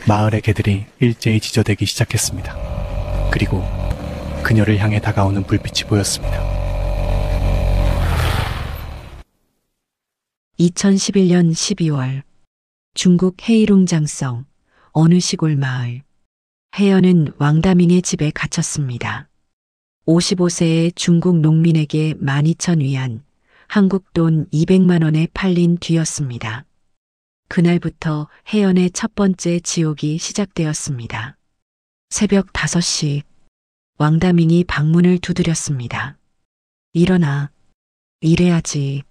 마을의 개들이 일제히 지저대기 시작했습니다. 그리고 그녀를 향해 다가오는 불빛이 보였습니다. 2011년 12월 중국 헤이룽장성 어느 시골 마을. 혜연은 왕다밍의 집에 갇혔습니다. 55세의 중국 농민에게 12,000위안, 한국 돈 200만 원에 팔린 뒤였습니다. 그날부터 혜연의 첫 번째 지옥이 시작되었습니다. 새벽 5시 왕다밍이 방문을 두드렸습니다. 일어나, 일해야지.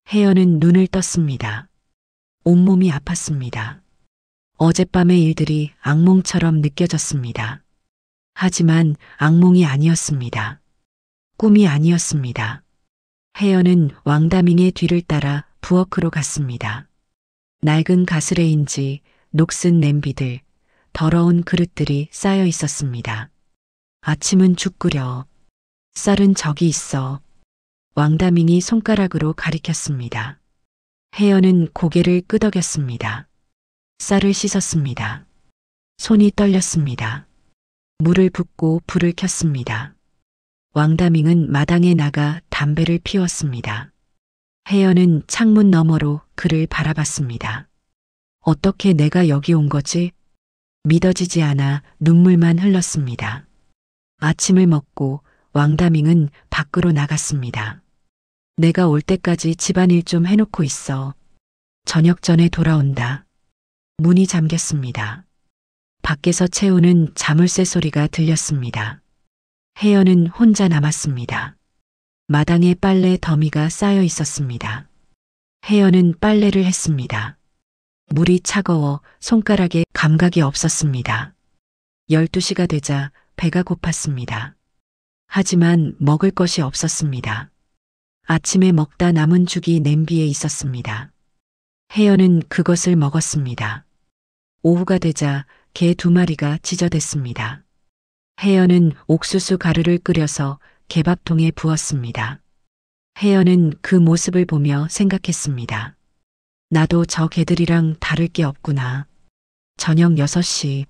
혜연은 눈을 떴습니다. 온몸이 아팠습니다. 어젯밤의 일들이 악몽처럼 느껴졌습니다. 하지만 악몽이 아니었습니다. 꿈이 아니었습니다. 혜연은 왕다밍의 뒤를 따라 부엌으로 갔습니다. 낡은 가스레인지, 녹슨 냄비들, 더러운 그릇들이 쌓여 있었습니다. 아침은 죽 끓여. 쌀은 저기 있어. 왕다밍이 손가락으로 가리켰습니다. 혜연은 고개를 끄덕였습니다. 쌀을 씻었습니다. 손이 떨렸습니다. 물을 붓고 불을 켰습니다. 왕다밍은 마당에 나가 담배를 피웠습니다. 혜연은 창문 너머로 그를 바라봤습니다. 어떻게 내가 여기 온 거지? 믿어지지 않아 눈물만 흘렀습니다. 아침을 먹고 왕다밍은 밖으로 나갔습니다. 내가 올 때까지 집안일 좀 해놓고 있어. 저녁 전에 돌아온다. 문이 잠겼습니다. 밖에서 채우는 자물쇠 소리가 들렸습니다. 혜연은 혼자 남았습니다. 마당에 빨래 더미가 쌓여 있었습니다. 혜연은 빨래를 했습니다. 물이 차가워 손가락에 감각이 없었습니다. 12시가 되자 배가 고팠습니다. 하지만 먹을 것이 없었습니다. 아침에 먹다 남은 죽이 냄비에 있었습니다. 혜연은 그것을 먹었습니다. 오후가 되자 개 2마리가 지저댔습니다. 혜연은 옥수수 가루를 끓여서 개밥통에 부었습니다. 혜연은 그 모습을 보며 생각했습니다. 나도 저 개들이랑 다를 게 없구나. 저녁 6시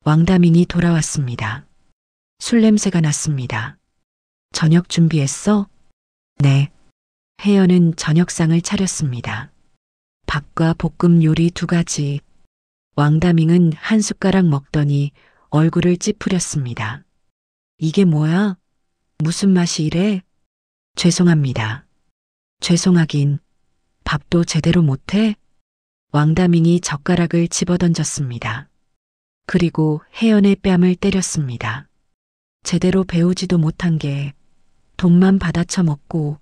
왕다밍이 돌아왔습니다. 술 냄새가 났습니다. 저녁 준비했어? 네. 혜연은 저녁상을 차렸습니다. 밥과 볶음 요리 2가지. 왕다밍은 한 숟가락 먹더니 얼굴을 찌푸렸습니다. 이게 뭐야? 무슨 맛이 이래? 죄송합니다. 죄송하긴. 밥도 제대로 못해? 왕다밍이 젓가락을 집어던졌습니다. 그리고 혜연의 뺨을 때렸습니다. 제대로 배우지도 못한 게 돈만 받아쳐 먹고.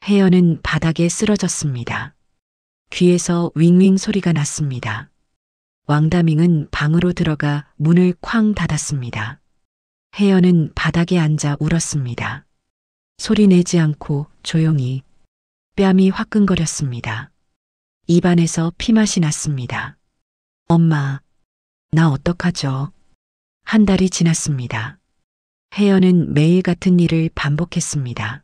혜연은 바닥에 쓰러졌습니다. 귀에서 윙윙 소리가 났습니다. 왕다밍은 방으로 들어가 문을 쾅 닫았습니다. 혜연은 바닥에 앉아 울었습니다. 소리 내지 않고 조용히. 뺨이 화끈거렸습니다. 입안에서 피맛이 났습니다. 엄마, 나 어떡하죠? 한 달이 지났습니다. 혜연은 매일 같은 일을 반복했습니다.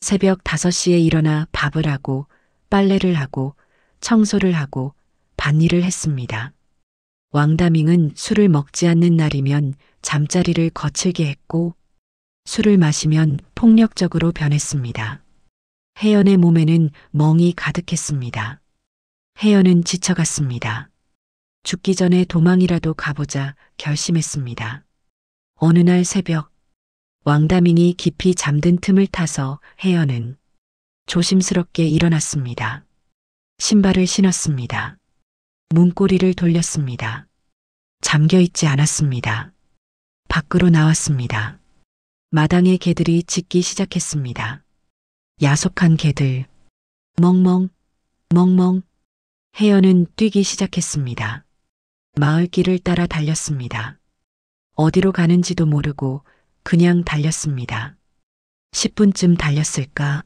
새벽 5시에 일어나 밥을 하고 빨래를 하고 청소를 하고 밭일을 했습니다. 왕다밍은 술을 먹지 않는 날이면 잠자리를 거칠게 했고 술을 마시면 폭력적으로 변했습니다. 혜연의 몸에는 멍이 가득했습니다. 혜연은 지쳐갔습니다. 죽기 전에 도망이라도 가보자 결심했습니다. 어느 날 새벽 왕다밍이 깊이 잠든 틈을 타서 혜연은 조심스럽게 일어났습니다. 신발을 신었습니다. 문고리를 돌렸습니다. 잠겨있지 않았습니다. 밖으로 나왔습니다. 마당에 개들이 짖기 시작했습니다. 야속한 개들. 멍멍, 멍멍. 혜연은 뛰기 시작했습니다. 마을길을 따라 달렸습니다. 어디로 가는지도 모르고 그냥 달렸습니다. 10분쯤 달렸을까?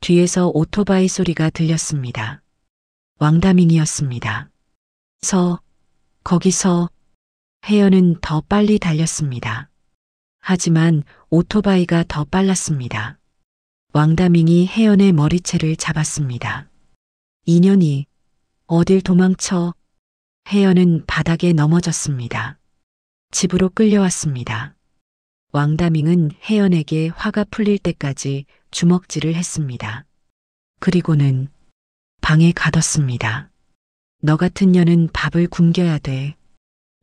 뒤에서 오토바이 소리가 들렸습니다. 왕다밍이었습니다. 거기서. 혜연은 더 빨리 달렸습니다. 하지만 오토바이가 더 빨랐습니다. 왕다밍이 혜연의 머리채를 잡았습니다. 인연이 어딜 도망쳐? 혜연은 바닥에 넘어졌습니다. 집으로 끌려왔습니다. 왕다밍은 혜연에게 화가 풀릴 때까지 주먹질을 했습니다. 그리고는 방에 가뒀습니다. 너 같은 년은 밥을 굶겨야 돼.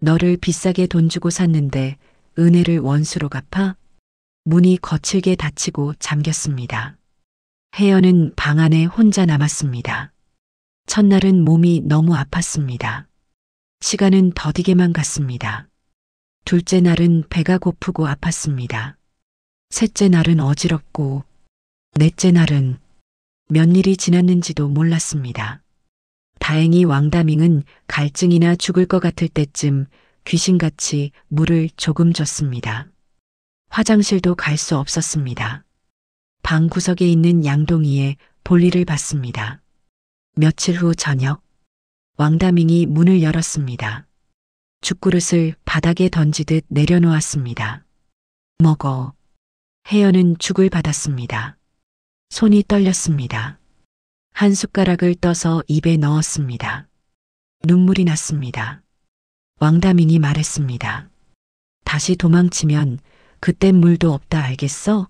너를 비싸게 돈 주고 샀는데 은혜를 원수로 갚아? 문이 거칠게 닫히고 잠겼습니다. 혜연은 방 안에 혼자 남았습니다. 첫날은 몸이 너무 아팠습니다. 시간은 더디게만 갔습니다. 둘째 날은 배가 고프고 아팠습니다. 셋째 날은 어지럽고, 넷째 날은 몇 일이 지났는지도 몰랐습니다. 다행히 왕다밍은 갈증이나 죽을 것 같을 때쯤 귀신같이 물을 조금 줬습니다. 화장실도 갈 수 없었습니다. 방 구석에 있는 양동이에 볼일을 봤습니다. 며칠 후 저녁, 왕다밍이 문을 열었습니다. 죽그릇을 바닥에 던지듯 내려놓았습니다. 먹어. 혜연은 죽을 받았습니다. 손이 떨렸습니다. 한 숟가락을 떠서 입에 넣었습니다. 눈물이 났습니다. 왕다밍이 말했습니다. 다시 도망치면 그땐 물도 없다 알겠어?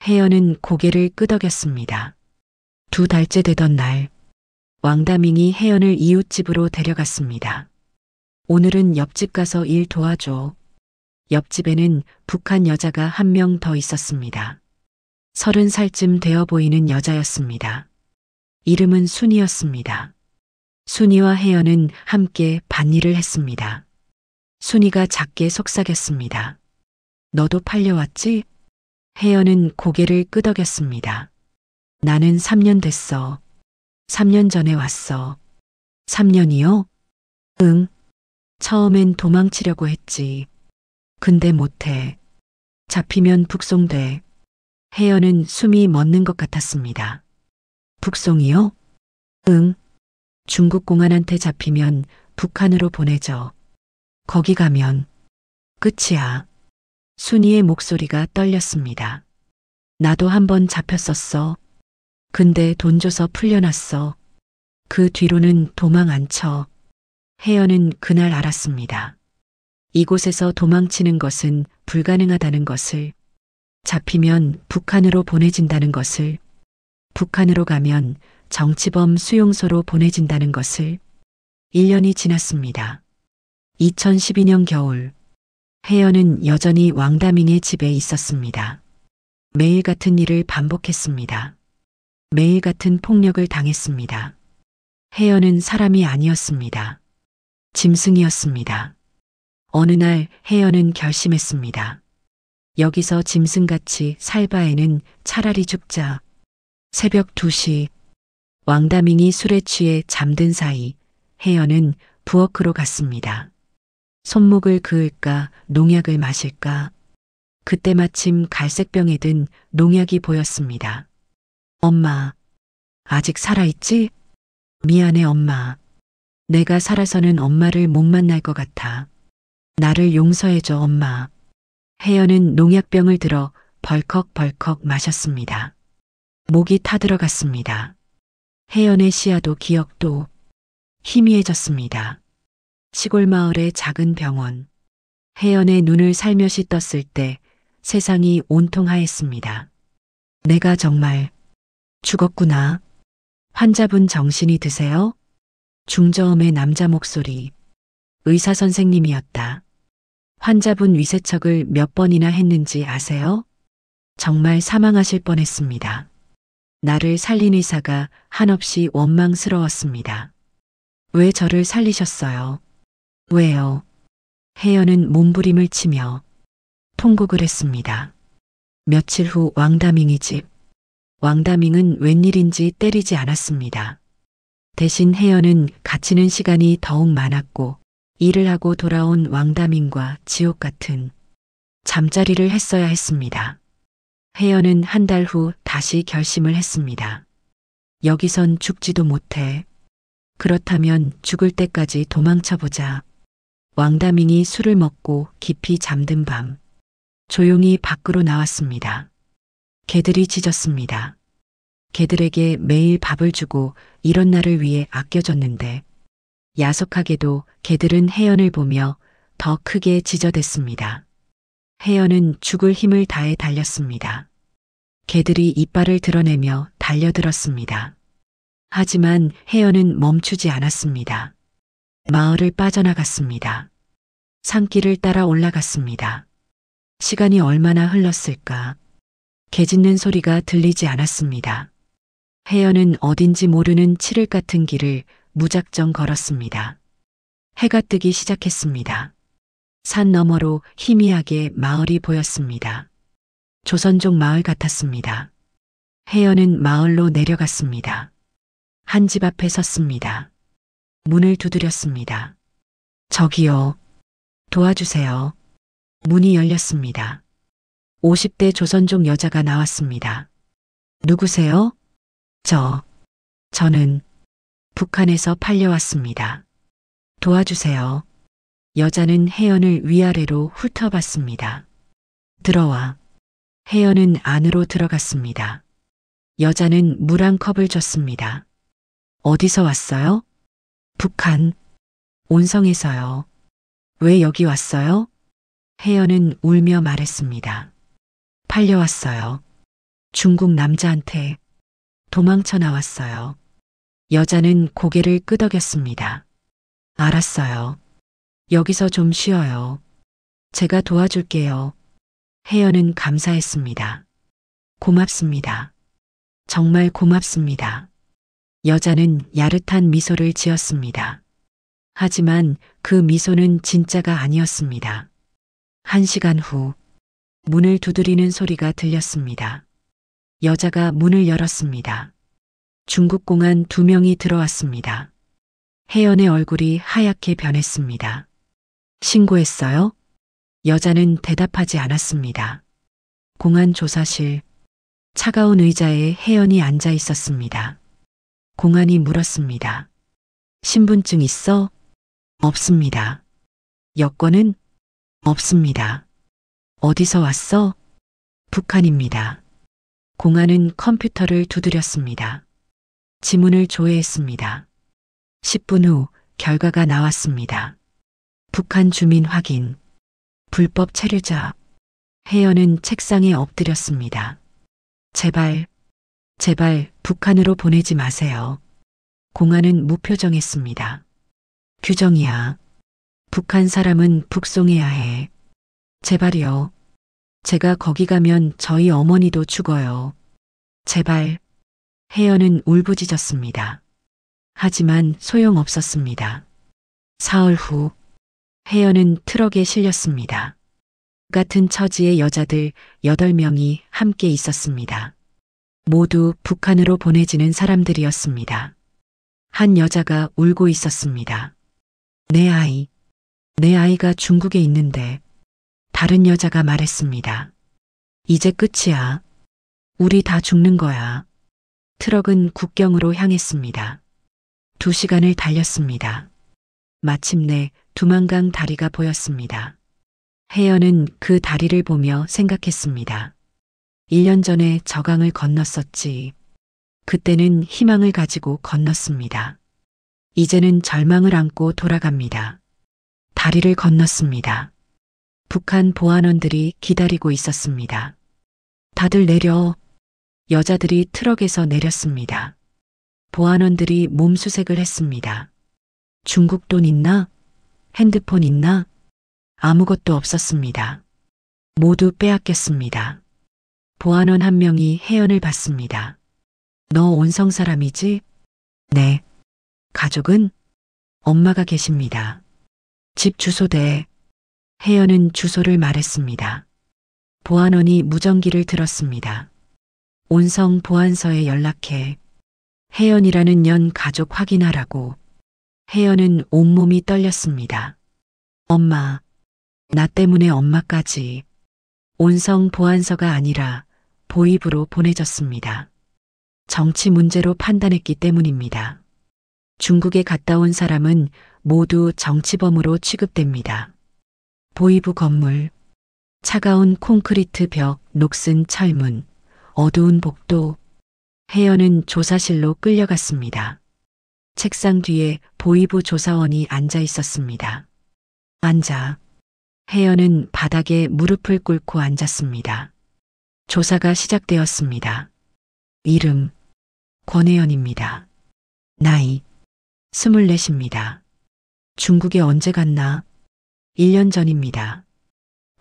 혜연은 고개를 끄덕였습니다. 2달째 되던 날, 왕다밍이 혜연을 이웃집으로 데려갔습니다. 오늘은 옆집 가서 일 도와줘. 옆집에는 북한 여자가 한 명 더 있었습니다. 30살쯤 되어 보이는 여자였습니다. 이름은 순이였습니다. 순이와 혜연은 함께 밭일을 했습니다. 순이가 작게 속삭였습니다. 너도 팔려왔지? 혜연은 고개를 끄덕였습니다. 나는 3년 됐어. 3년 전에 왔어. 3년이요? 응. 처음엔 도망치려고 했지. 근데 못해. 잡히면 북송돼. 혜연은 숨이 멎는 것 같았습니다. 북송이요? 응. 중국 공안한테 잡히면 북한으로 보내줘. 거기 가면 끝이야. 순이의 목소리가 떨렸습니다. 나도 한번 잡혔었어. 근데 돈 줘서 풀려났어. 그 뒤로는 도망 안 쳐. 혜연은 그날 알았습니다. 이곳에서 도망치는 것은 불가능하다는 것을, 잡히면 북한으로 보내진다는 것을, 북한으로 가면 정치범 수용소로 보내진다는 것을. 1년이 지났습니다. 2012년 겨울, 혜연은 여전히 왕다밍의 집에 있었습니다. 매일 같은 일을 반복했습니다. 매일 같은 폭력을 당했습니다. 혜연은 사람이 아니었습니다. 짐승이었습니다. 어느 날 혜연은 결심했습니다. 여기서 짐승같이 살 바에는 차라리 죽자. 새벽 2시, 왕다밍이 술에 취해 잠든 사이 혜연은 부엌으로 갔습니다. 손목을 그을까 농약을 마실까. 그때 마침 갈색병에 든 농약이 보였습니다. 엄마, 아직 살아있지? 미안해 엄마. 내가 살아서는 엄마를 못 만날 것 같아. 나를 용서해줘 엄마. 혜연은 농약병을 들어 벌컥벌컥 마셨습니다. 목이 타들어갔습니다. 혜연의 시야도 기억도 희미해졌습니다. 시골 마을의 작은 병원. 혜연의 눈을 살며시 떴을 때 세상이 온통 하였습니다. 내가 정말 죽었구나. 환자분 정신이 드세요? 중저음의 남자 목소리. 의사 선생님이었다. 환자분 위세척을 몇 번이나 했는지 아세요? 정말 사망하실 뻔했습니다. 나를 살린 의사가 한없이 원망스러웠습니다. 왜 저를 살리셨어요? 왜요? 혜연은 몸부림을 치며 통곡을 했습니다. 며칠 후 왕다밍이 집. 왕다밍은 웬일인지 때리지 않았습니다. 대신 혜연은 갇히는 시간이 더욱 많았고 일을 하고 돌아온 왕다밍과 지옥 같은 잠자리를 했어야 했습니다. 혜연은 한 달 후 다시 결심을 했습니다. 여기선 죽지도 못해. 그렇다면 죽을 때까지 도망쳐보자. 왕다밍이 술을 먹고 깊이 잠든 밤, 조용히 밖으로 나왔습니다. 개들이 짖었습니다. 개들에게 매일 밥을 주고 이런 날을 위해 아껴줬는데 야속하게도 개들은 혜연을 보며 더 크게 지저댔습니다. 혜연은 죽을 힘을 다해 달렸습니다. 개들이 이빨을 드러내며 달려들었습니다. 하지만 혜연은 멈추지 않았습니다. 마을을 빠져나갔습니다. 산길을 따라 올라갔습니다. 시간이 얼마나 흘렀을까? 개 짖는 소리가 들리지 않았습니다. 혜연은 어딘지 모르는 칠흑 같은 길을 무작정 걸었습니다. 해가 뜨기 시작했습니다. 산 너머로 희미하게 마을이 보였습니다. 조선족 마을 같았습니다. 혜연은 마을로 내려갔습니다. 한 집 앞에 섰습니다. 문을 두드렸습니다. 저기요. 도와주세요. 문이 열렸습니다. 50대 조선족 여자가 나왔습니다. 누구세요? 저는 북한에서 팔려왔습니다. 도와주세요. 여자는 혜연을 위아래로 훑어봤습니다. 들어와. 혜연은 안으로 들어갔습니다. 여자는 물 한 컵을 줬습니다. 어디서 왔어요? 북한. 온성에서요. 왜 여기 왔어요? 혜연은 울며 말했습니다. 팔려왔어요. 중국 남자한테 도망쳐 나왔어요. 여자는 고개를 끄덕였습니다. 알았어요. 여기서 좀 쉬어요. 제가 도와줄게요. 혜연은 감사했습니다. 고맙습니다. 정말 고맙습니다. 여자는 야릇한 미소를 지었습니다. 하지만 그 미소는 진짜가 아니었습니다. 1시간 후 문을 두드리는 소리가 들렸습니다. 여자가 문을 열었습니다. 중국 공안 2명이 들어왔습니다. 혜연의 얼굴이 하얗게 변했습니다. 신고했어요? 여자는 대답하지 않았습니다. 공안 조사실. 차가운 의자에 혜연이 앉아 있었습니다. 공안이 물었습니다. 신분증 있어? 없습니다. 여권은? 없습니다. 어디서 왔어? 북한입니다. 공안은 컴퓨터를 두드렸습니다. 지문을 조회했습니다. 10분 후 결과가 나왔습니다. 북한 주민 확인. 불법 체류자. 혜연은 책상에 엎드렸습니다. 제발 북한으로 보내지 마세요. 공안은 무표정했습니다. 규정이야. 북한 사람은 북송해야 해. 제발이요. 제가 거기 가면 저희 어머니도 죽어요. 제발. 혜연은 울부짖었습니다. 하지만 소용없었습니다. 사흘 후 혜연은 트럭에 실렸습니다. 같은 처지의 여자들 8명이 함께 있었습니다. 모두 북한으로 보내지는 사람들이었습니다. 한 여자가 울고 있었습니다. 내 아이가 중국에 있는데. 다른 여자가 말했습니다. 이제 끝이야. 우리 다 죽는 거야. 트럭은 국경으로 향했습니다. 2시간을 달렸습니다. 마침내 두만강 다리가 보였습니다. 혜연은 그 다리를 보며 생각했습니다. 1년 전에 저강을 건넜었지. 그때는 희망을 가지고 건넜습니다. 이제는 절망을 안고 돌아갑니다. 다리를 건넜습니다. 북한 보안원들이 기다리고 있었습니다. 다들 내려. 여자들이 트럭에서 내렸습니다. 보안원들이 몸수색을 했습니다. 중국 돈 있나? 핸드폰 있나? 아무것도 없었습니다. 모두 빼앗겼습니다. 보안원 한 명이 혜연을 봤습니다. 너 온성 사람이지? 네. 가족은? 엄마가 계십니다. 집 주소대. 혜연은 주소를 말했습니다. 보안원이 무전기를 들었습니다. 온성 보안서에 연락해. 혜연이라는 년 가족 확인하라고. 혜연은 온몸이 떨렸습니다. 엄마, 나 때문에 엄마까지. 온성 보안서가 아니라 보입으로 보내졌습니다. 정치 문제로 판단했기 때문입니다. 중국에 갔다 온 사람은 모두 정치범으로 취급됩니다. 보이부 건물, 차가운 콘크리트 벽, 녹슨 철문, 어두운 복도. 혜연은 조사실로 끌려갔습니다. 책상 뒤에 보이부 조사원이 앉아 있었습니다. 앉아. 혜연은 바닥에 무릎을 꿇고 앉았습니다. 조사가 시작되었습니다. 이름 권혜연입니다. 나이 24입니다. 중국에 언제 갔나? 1년 전입니다.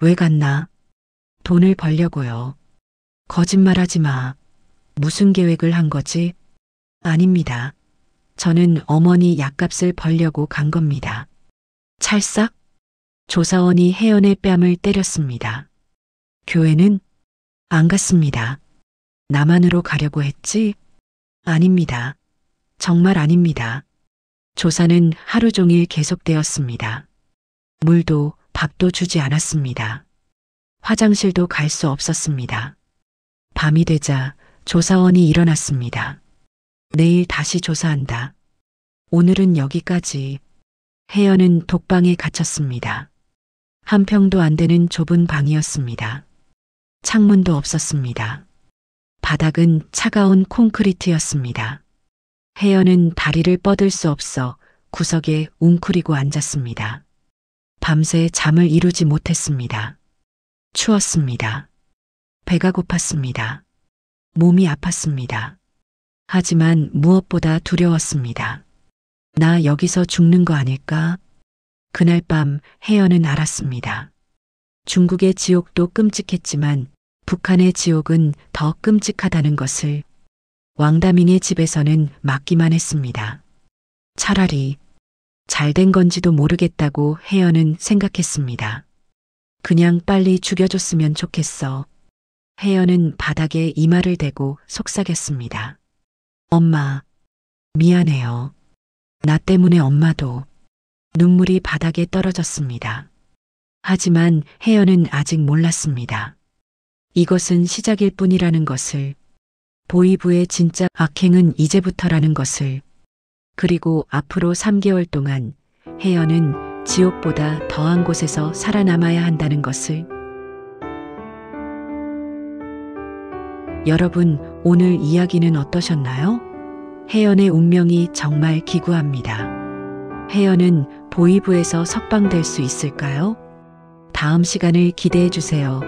왜 갔나? 돈을 벌려고요. 거짓말하지 마. 무슨 계획을 한 거지? 아닙니다. 저는 어머니 약값을 벌려고 간 겁니다. 찰싹? 조사원이 혜연의 뺨을 때렸습니다. 교회는? 안 갔습니다. 남한으로 가려고 했지? 아닙니다. 정말 아닙니다. 조사는 하루 종일 계속되었습니다. 물도 밥도 주지 않았습니다. 화장실도 갈 수 없었습니다. 밤이 되자 조사원이 일어났습니다. 내일 다시 조사한다. 오늘은 여기까지. 혜연은 독방에 갇혔습니다. 한 평도 안 되는 좁은 방이었습니다. 창문도 없었습니다. 바닥은 차가운 콘크리트였습니다. 혜연은 다리를 뻗을 수 없어 구석에 웅크리고 앉았습니다. 밤새 잠을 이루지 못했습니다. 추웠습니다. 배가 고팠습니다. 몸이 아팠습니다. 하지만 무엇보다 두려웠습니다. 나 여기서 죽는 거 아닐까? 그날 밤 혜연은 알았습니다. 중국의 지옥도 끔찍했지만 북한의 지옥은 더 끔찍하다는 것을. 왕다밍의 집에서는 맞기만 했습니다. 차라리 잘된 건지도 모르겠다고 혜연은 생각했습니다. 그냥 빨리 죽여줬으면 좋겠어. 혜연은 바닥에 이마를 대고 속삭였습니다. 엄마, 미안해요. 나 때문에 엄마도. 눈물이 바닥에 떨어졌습니다. 하지만 혜연은 아직 몰랐습니다. 이것은 시작일 뿐이라는 것을. 보이부의 진짜 악행은 이제부터라는 것을. 그리고 앞으로 3개월 동안 혜연은 지옥보다 더한 곳에서 살아남아야 한다는 것을. 여러분, 오늘 이야기는 어떠셨나요? 혜연의 운명이 정말 기구합니다. 혜연은 보이부에서 석방될 수 있을까요? 다음 시간을 기대해 주세요.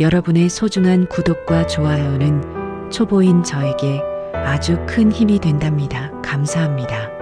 여러분의 소중한 구독과 좋아요는 초보인 저에게 아주 큰 힘이 된답니다. 감사합니다.